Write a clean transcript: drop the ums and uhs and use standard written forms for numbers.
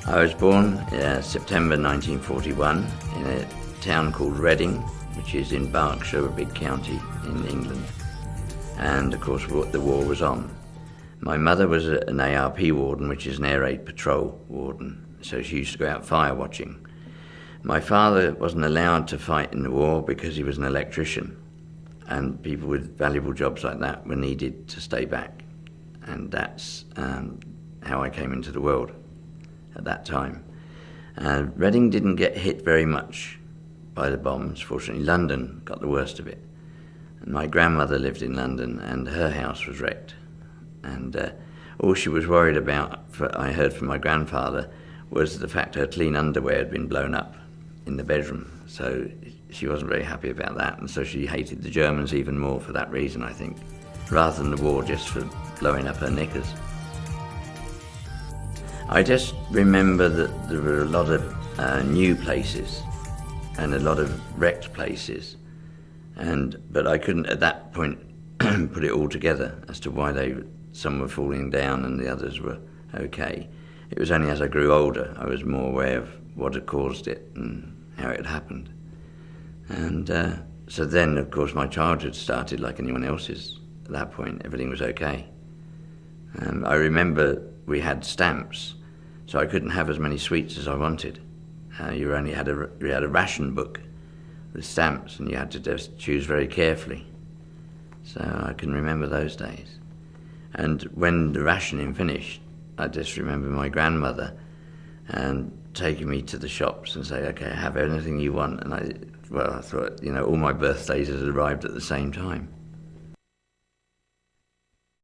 I was born September 1941 in a town called Reading, which is in Berkshire, a big county in England. And of course the war was on. My mother was an ARP warden, which is an air raid patrol warden, so she used to go out fire watching. My father wasn't allowed to fight in the war because he was an electrician, and people with valuable jobs like that were needed to stay back. And that's how I came into the world at that time. Reading didn't get hit very much by the bombs. Fortunately, London got the worst of it. And my grandmother lived in London, and her house was wrecked. And all she was worried about, I heard from my grandfather, was the fact her clean underwear had been blown up in the bedroom. So she wasn't very happy about that, and so she hated the Germans even more for that reason, I think, rather than the war just for blowing up her knickers. I just remember that there were a lot of new places and a lot of wrecked places, but I couldn't at that point put it all together as to why some were falling down and the others were okay. It was only as I grew older I was more aware of what had caused it and how it had happened. And so then, of course, my childhood started like anyone else's. At that point, everything was okay. I remember we had stamps, so I couldn't have as many sweets as I wanted. You had a ration book with stamps, and you had to just choose very carefully. So I can remember those days. And when the rationing finished, I just remember my grandmother taking me to the shops and say, "Okay, have anything you want." And I thought, all my birthdays had arrived at the same time.